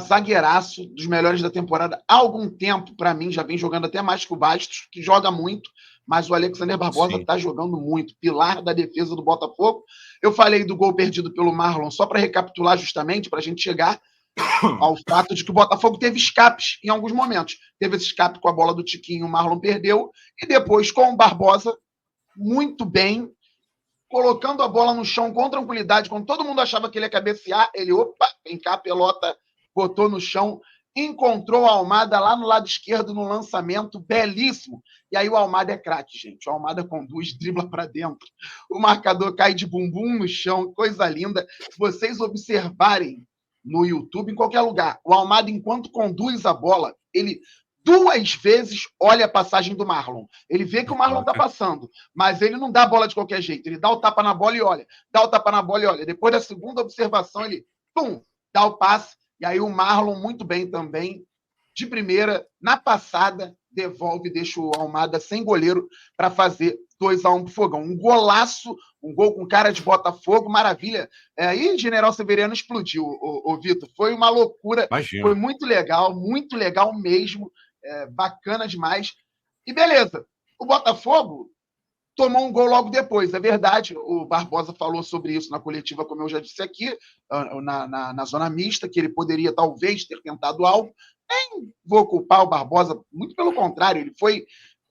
zagueiraço, dos melhores da temporada há algum tempo, para mim, já vem jogando até mais que o Bastos, que joga muito, mas o Alexander Barbosa está jogando muito, pilar da defesa do Botafogo. Eu falei do gol perdido pelo Marlon, só para recapitular justamente, para a gente chegar ao fato de que o Botafogo teve escapes em alguns momentos. Teve esse escape com a bola do Tiquinho, o Marlon perdeu, e depois com o Barbosa, muito bem, colocando a bola no chão com tranquilidade, quando todo mundo achava que ele ia cabecear, ele, opa, vem cá, pelota, botou no chão, encontrou a Almada lá no lado esquerdo no lançamento, belíssimo. E aí o Almada é craque, gente. O Almada conduz, dribla para dentro. O marcador cai de bumbum no chão, coisa linda. Se vocês observarem no YouTube, em qualquer lugar, o Almada, enquanto conduz a bola, ele 2 vezes olha a passagem do Marlon. Ele vê que o Marlon está passando, mas ele não dá a bola de qualquer jeito. Ele dá o tapa na bola e olha. Dá o tapa na bola e olha. Depois da segunda observação, ele, pum, dá o passe. E aí o Marlon, muito bem também, de primeira, na passada, devolve e deixa o Almada sem goleiro para fazer 2-1 pro Fogão. Um golaço, um gol com cara de Botafogo, maravilha. Aí General Severiano explodiu, o Vitor. Foi uma loucura. Imagina. Foi muito legal mesmo. Bacana demais. E beleza, o Botafogo tomou um gol logo depois, é verdade. O Barbosa falou sobre isso na coletiva, como eu já disse aqui, na zona mista, que ele poderia talvez ter tentado algo. Nem vou culpar o Barbosa, muito pelo contrário, ele foi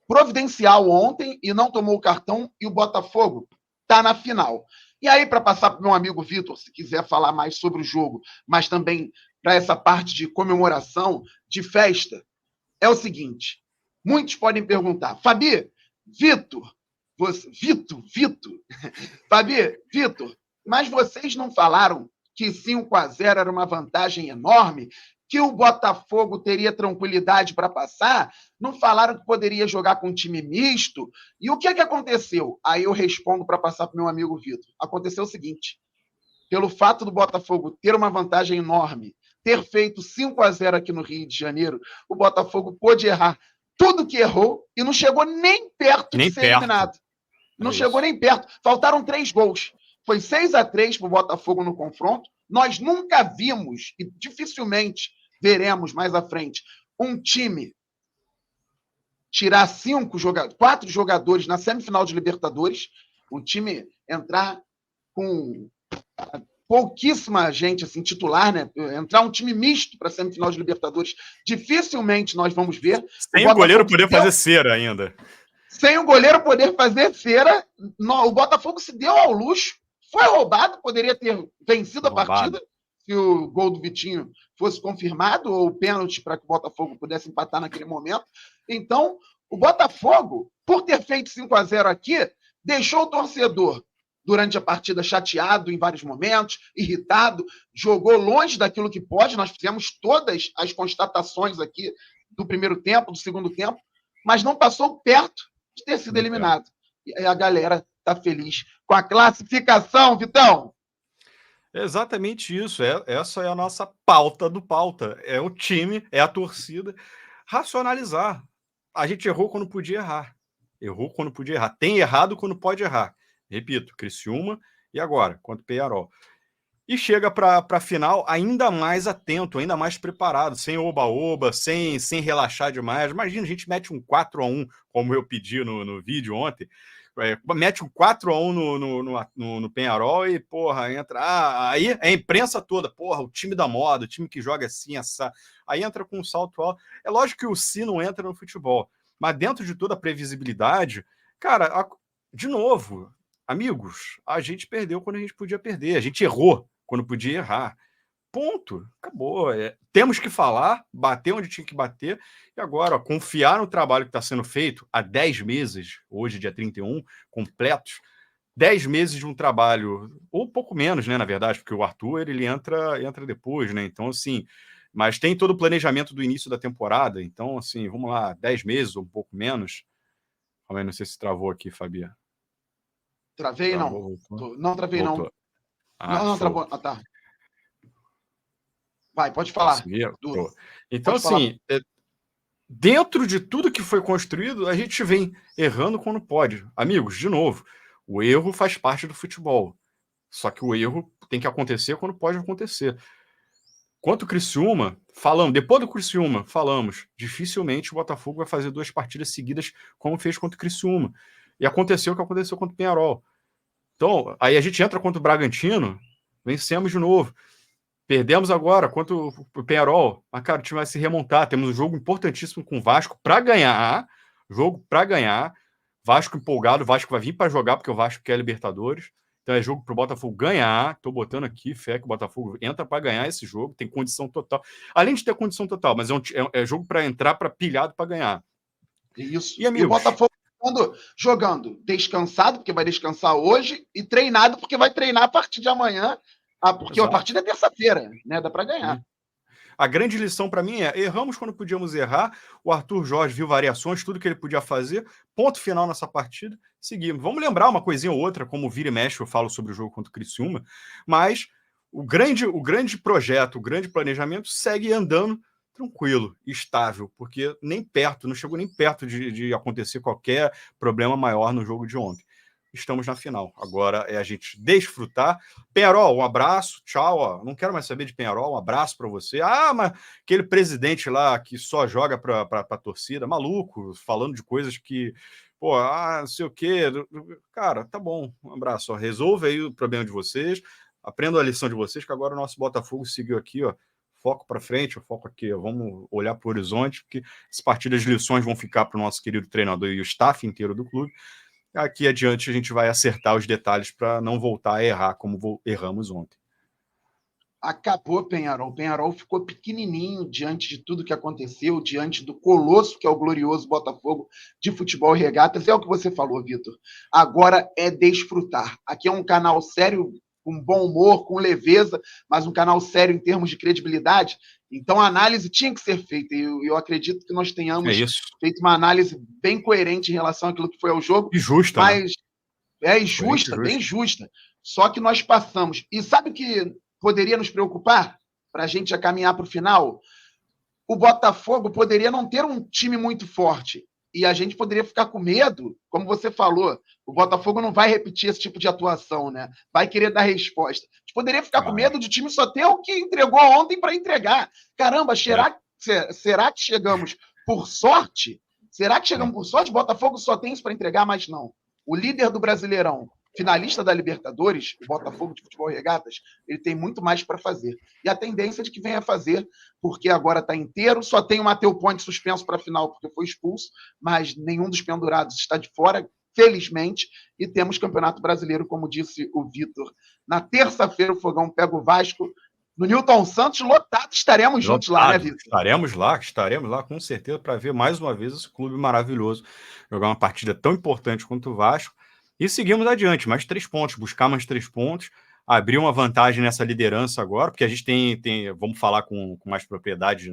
providencial ontem e não tomou o cartão, e o Botafogo está na final. E aí, para passar para o meu amigo Vitor, se quiser falar mais sobre o jogo, mas também para essa parte de comemoração, de festa, é o seguinte, muitos podem perguntar, Fabi, Fabi, Vitor, mas vocês não falaram que 5-0 era uma vantagem enorme, que o Botafogo teria tranquilidade para passar? Não falaram que poderia jogar com um time misto? E o que é que aconteceu? Aí eu respondo para passar para o meu amigo Vitor. Aconteceu o seguinte, pelo fato do Botafogo ter uma vantagem enorme, ter feito 5-0 aqui no Rio de Janeiro, o Botafogo pôde errar tudo que errou e não chegou nem perto de ser eliminado. Não chegou nem perto. Faltaram 3 gols. Foi 6-3 para o Botafogo no confronto. Nós nunca vimos, e dificilmente veremos mais à frente, um time tirar 4 jogadores na semifinal de Libertadores, um time entrar com pouquíssima gente assim, titular, né? Entrar um time misto para a semifinal de Libertadores, dificilmente nós vamos ver. Sem o goleiro poder fazer cera ainda. Sem o goleiro poder fazer cera, o Botafogo se deu ao luxo, foi roubado, poderia ter vencido a partida se o gol do Vitinho fosse confirmado, ou o pênalti para que o Botafogo pudesse empatar naquele momento. Então, o Botafogo, por ter feito 5-0 aqui, deixou o torcedor durante a partida chateado em vários momentos, irritado, jogou longe daquilo que pode. Nós fizemos todas as constatações aqui do primeiro tempo, do segundo tempo, mas não passou perto de ter sido eliminado. E aí a galera está feliz com a classificação, Vitão. É exatamente isso. Essa é a nossa pauta do pauta. É o time, é a torcida. Racionalizar. A gente errou quando podia errar. Tem errado quando pode errar. Repito, Criciúma e agora, contra o Penharol. E chega para a final ainda mais atento, ainda mais preparado, sem oba-oba, sem relaxar demais. Imagina, a gente mete um 4-1, como eu pedi no vídeo ontem. mete um 4-1 no Peñarol e, porra, entra. Aí é a imprensa toda, porra, o time da moda, o time que joga assim, essa. Aí entra com um salto alto. É lógico que o si não entra no futebol, mas dentro de toda a previsibilidade, cara, de novo, amigos, a gente perdeu quando a gente podia perder, a gente errou quando podia errar. Ponto, acabou. Temos que falar, bater onde tinha que bater, e agora, ó, confiar no trabalho que está sendo feito há 10 meses, hoje, dia 31, completos, 10 meses de um trabalho, ou pouco menos, né, na verdade, porque o Arthur ele entra depois, né? Então, assim, mas tem todo o planejamento do início da temporada, então, assim, vamos lá, 10 meses ou um pouco menos. Calma aí, não sei se travou aqui, Fabi. Travei, não. Voltou. Não travei, Voltou. não. Não, Show. travou. Ah, tá. Vai, pode falar. Conseguiu? Então, Pode falar. assim, dentro de tudo que foi construído, a gente vem errando quando pode. Amigos, de novo, o erro faz parte do futebol. Só que o erro tem que acontecer quando pode acontecer. Quanto o Criciúma, depois do Criciúma, falamos, dificilmente o Botafogo vai fazer 2 partidas seguidas como fez contra o Criciúma. E aconteceu o que aconteceu contra o Peñarol. Então, aí a gente entra contra o Bragantino, vencemos de novo. Perdemos agora contra o Peñarol. Mas, cara, o time vai se remontar. Temos um jogo importantíssimo com o Vasco para ganhar. Jogo para ganhar. Vasco empolgado. O Vasco vai vir para jogar, porque o Vasco quer Libertadores. Então é jogo para o Botafogo ganhar. Estou botando aqui fé que o Botafogo entra para ganhar esse jogo. Tem condição total. Além de ter condição total, mas é jogo para entrar para pilhado para ganhar. Isso. E, amigos, o Botafogo jogando descansado, porque vai descansar hoje, e treinado, porque vai treinar a partir de amanhã. Porque a partida é terça-feira, né? Dá para ganhar. A grande lição para mim é: erramos quando podíamos errar. O Arthur Jorge viu variações, tudo que ele podia fazer. Ponto final nessa partida. Seguimos. Vamos lembrar uma coisinha ou outra, como vira e mexe, eu falo sobre o jogo contra o Criciúma, mas o grande projeto, o grande planejamento segue andando tranquilo, estável, porque não chegou nem perto de acontecer qualquer problema maior no jogo de ontem. Estamos na final. Agora é a gente desfrutar. Peñarol, um abraço, tchau. Ó. Não quero mais saber de Peñarol, um abraço para você. Ah, mas aquele presidente lá que só joga para a torcida, maluco, falando de coisas que, pô, não sei o quê. Cara, tá bom, um abraço. Ó. Resolve aí o problema de vocês, aprenda a lição de vocês, que agora o nosso Botafogo seguiu aqui, ó. Foco para frente, foco aqui, ó. Vamos olhar para o horizonte, porque as partidas de lições vão ficar para o nosso querido treinador e o staff inteiro do clube. Aqui adiante a gente vai acertar os detalhes para não voltar a errar como erramos ontem. Acabou o Peñarol. O Peñarol ficou pequenininho diante de tudo que aconteceu, diante do colosso que é o glorioso Botafogo de futebol e regatas. É o que você falou, Vitor. Agora é desfrutar. Aqui é um canal sério, com bom humor, com leveza, mas um canal sério em termos de credibilidade. Então a análise tinha que ser feita. E eu acredito que nós tenhamos feito uma análise bem coerente em relação àquilo que foi ao jogo. E justa, mas né? Justa, bem justa. Só que nós passamos. E sabe o que poderia nos preocupar para a gente já caminhar para o final? O Botafogo poderia não ter um time muito forte. E a gente poderia ficar com medo, como você falou. O Botafogo não vai repetir esse tipo de atuação, né? Vai querer dar resposta. A gente poderia ficar com medo de o time só ter o que entregou ontem para entregar. Caramba, será que chegamos por sorte? Será que chegamos por sorte? O Botafogo só tem isso para entregar, mas não. O líder do Brasileirão, finalista da Libertadores, o Botafogo de Futebol e Regatas, ele tem muito mais para fazer. E a tendência é de que venha fazer, porque agora está inteiro, só tem o Matheus Ponte suspenso para a final porque foi expulso, mas nenhum dos pendurados está de fora, felizmente, e temos Campeonato Brasileiro, como disse o Vitor. Na terça-feira o Fogão pega o Vasco, no Newton Santos, lotado, estaremos juntos lá, né, Vitor? Estaremos lá com certeza para ver mais uma vez esse clube maravilhoso jogar uma partida tão importante quanto o Vasco. E seguimos adiante, mais 3 pontos, buscar mais 3 pontos, abrir uma vantagem nessa liderança agora, porque a gente tem vamos falar com mais propriedade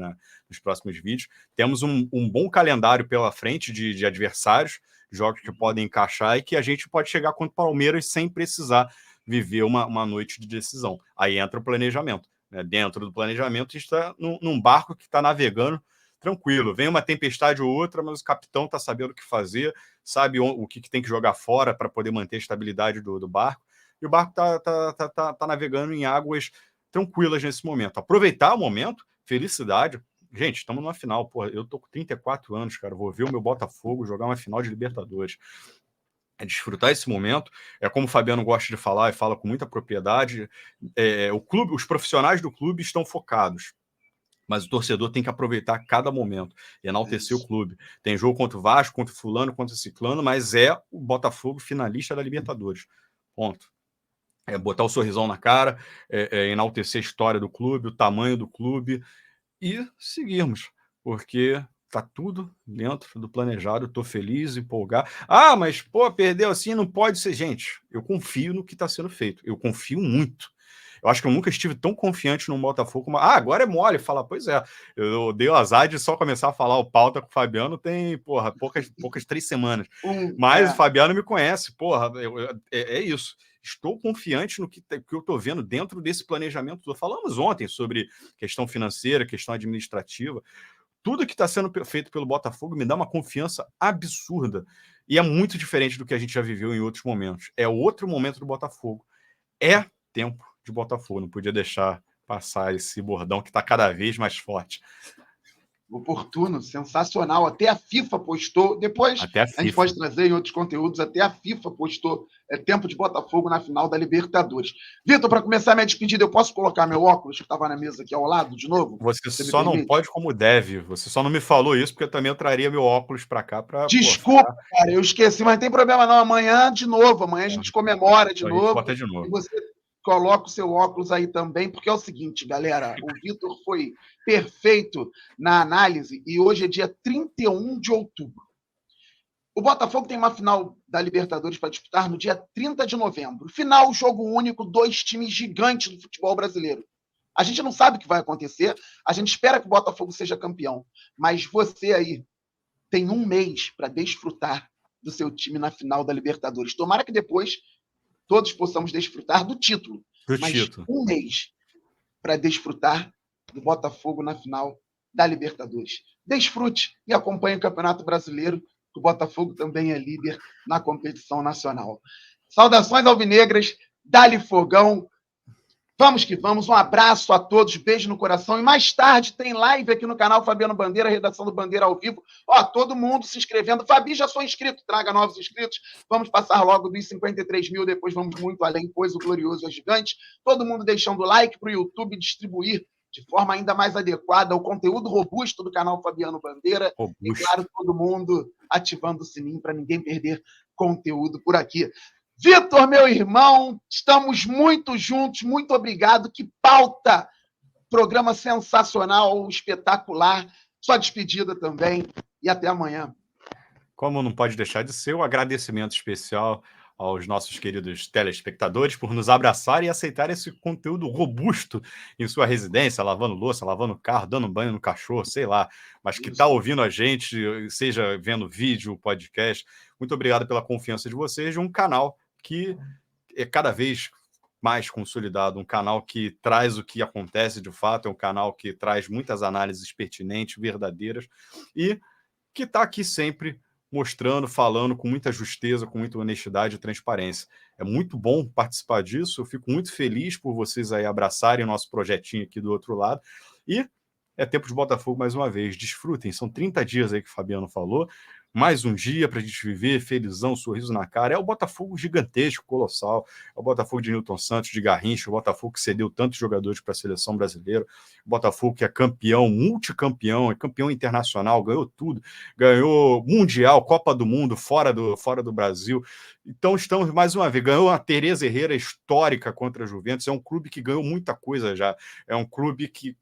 nos próximos vídeos, temos um bom calendário pela frente de adversários, jogos que podem encaixar e que a gente pode chegar contra o Palmeiras sem precisar viver uma noite de decisão. Aí entra o planejamento. Né? Dentro do planejamento, a gente está num barco que está navegando tranquilo. Vem uma tempestade ou outra, mas o capitão está sabendo o que fazer, sabe o que tem que jogar fora para poder manter a estabilidade do barco. E o barco está navegando em águas tranquilas nesse momento. Aproveitar o momento, felicidade. Gente, estamos numa final. Porra, eu tô com 34 anos, cara. Vou ver o meu Botafogo jogar uma final de Libertadores. É desfrutar esse momento. É como o Fabiano gosta de falar e fala com muita propriedade. O clube, os profissionais do clube estão focados, mas o torcedor tem que aproveitar cada momento e enaltecer o clube. Tem jogo contra o Vasco, contra o fulano, contra o ciclano, mas é o Botafogo finalista da Libertadores. Ponto. É botar o sorrisão na cara, enaltecer a história do clube, o tamanho do clube e seguirmos, porque tá tudo dentro do planejado. Estou feliz, empolgado. Ah, mas pô, perdeu assim, não pode ser. Gente, eu confio no que está sendo feito. Eu confio muito. Eu acho que eu nunca estive tão confiante no Botafogo como. Ah, agora é mole falar. Pois é, eu dei o azar de só começar a falar o pauta com o Fabiano tem, porra, poucas 3 semanas. Mas o Fabiano me conhece, porra, é isso. Estou confiante no que eu estou vendo dentro desse planejamento. Falamos ontem sobre questão financeira, questão administrativa. Tudo que está sendo feito pelo Botafogo me dá uma confiança absurda. E é muito diferente do que a gente já viveu em outros momentos. É outro momento do Botafogo. É tempo de Botafogo. Não podia deixar passar esse bordão que está cada vez mais forte. Oportuno, sensacional. Até a FIFA postou. Depois a gente pode trazer em outros conteúdos. Até a FIFA postou. É tempo de Botafogo na final da Libertadores. Vitor, para começar minha despedida, eu posso colocar meu óculos que estava na mesa aqui ao lado de novo? Você só não pode como deve. Você só não me falou isso porque eu também traria meu óculos para cá para. Desculpa, cara, eu esqueci, mas não tem problema não. Amanhã de novo. Amanhã a gente comemora de novo. Bota de novo. E você coloca o seu óculos aí também, porque é o seguinte, galera, o Vitor foi perfeito na análise e hoje é dia 31 de outubro. O Botafogo tem uma final da Libertadores para disputar no dia 30 de novembro. Final, jogo único, 2 times gigantes do futebol brasileiro. A gente não sabe o que vai acontecer, a gente espera que o Botafogo seja campeão, mas você aí tem um mês para desfrutar do seu time na final da Libertadores. Tomara que depois todos possamos desfrutar do título. Um mês para desfrutar do Botafogo na final da Libertadores. Desfrute e acompanhe o Campeonato Brasileiro, que o Botafogo também é líder na competição nacional. Saudações alvinegras, dá-lhe fogão. Vamos que vamos, um abraço a todos, beijo no coração. E mais tarde tem live aqui no canal Fabiano Bandeira, redação do Bandeira ao vivo. Ó, todo mundo se inscrevendo. Fabi, já sou inscrito, traga novos inscritos. Vamos passar logo dos 53 mil, depois vamos muito além, pois o glorioso é gigante. Todo mundo deixando like para o YouTube distribuir de forma ainda mais adequada o conteúdo robusto do canal Fabiano Bandeira. E, claro, todo mundo ativando o sininho para ninguém perder conteúdo por aqui. Vitor, meu irmão, estamos muito juntos, muito obrigado. Que pauta! Programa sensacional, espetacular. Sua despedida também e até amanhã. Como não pode deixar de ser, um agradecimento especial aos nossos queridos telespectadores por nos abraçar e aceitar esse conteúdo robusto em sua residência, lavando louça, lavando carro, dando banho no cachorro, sei lá, mas que está ouvindo a gente, seja vendo vídeo, podcast. Muito obrigado pela confiança de vocês, de um canal que é cada vez mais consolidado, um canal que traz o que acontece de fato, é um canal que traz muitas análises pertinentes, verdadeiras, e que está aqui sempre mostrando, falando com muita justeza, com muita honestidade e transparência. É muito bom participar disso, eu fico muito feliz por vocês aí abraçarem o nosso projetinho aqui do outro lado, e é tempo de Botafogo mais uma vez. Desfrutem, são 30 dias aí que o Fabiano falou, mais um dia para a gente viver, felizão, sorriso na cara. É o Botafogo gigantesco, colossal. É o Botafogo de Nilton Santos, de Garrincha, o Botafogo que cedeu tantos jogadores para a seleção brasileira. O Botafogo que é campeão, multicampeão, é campeão internacional, ganhou tudo. Ganhou Mundial, Copa do Mundo, fora do Brasil. Então estamos mais uma vez. Ganhou a Tereza Herrera histórica contra a Juventus. É um clube que ganhou muita coisa já. É um clube que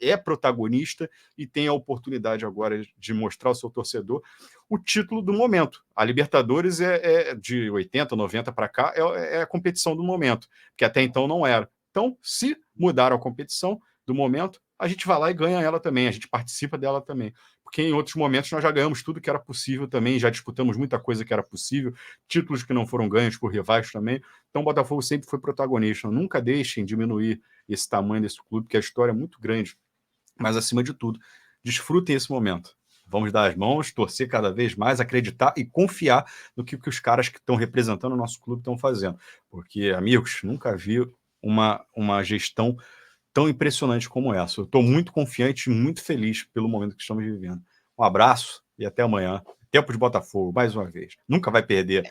é protagonista e tem a oportunidade agora de mostrar ao seu torcedor o título do momento. A Libertadores é de 80, 90 para cá, é a competição do momento, que até então não era. Então, se mudar a competição do momento, a gente vai lá e ganha ela também, a gente participa dela também. Porque em outros momentos nós já ganhamos tudo que era possível também, já disputamos muita coisa que era possível, títulos que não foram ganhos por rivais também. Então o Botafogo sempre foi protagonista. Nunca deixem diminuir esse tamanho desse clube, que a história é muito grande. Mas, acima de tudo, desfrutem esse momento. Vamos dar as mãos, torcer cada vez mais, acreditar e confiar no que os caras que estão representando o nosso clube estão fazendo. Porque, amigos, nunca vi uma gestão tão impressionante como essa. Eu estou muito confiante e muito feliz pelo momento que estamos vivendo. Um abraço e até amanhã. Tempo de Botafogo, mais uma vez. Nunca vai perder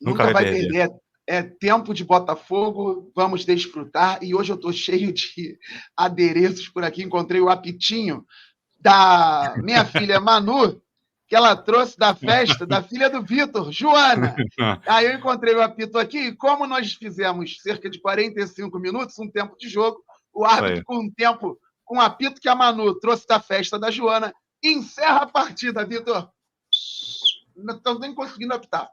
Nunca Nunca vai vai perder. perder. É tempo de Botafogo, vamos desfrutar. E hoje eu estou cheio de adereços por aqui. Encontrei o apitinho da minha filha Manu, que ela trouxe da festa da filha do Vitor, Joana. Aí eu encontrei o apito aqui, e como nós fizemos cerca de 45 minutos, um tempo de jogo, o árbitro, com o apito que a Manu trouxe da festa da Joana, encerra a partida, Vitor. Não estou nem conseguindo apitar.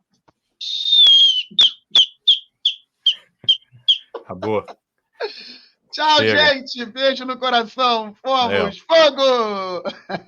Acabou. Tchau, Chega. gente. Beijo no coração. Valeu. Fomos. Fogo!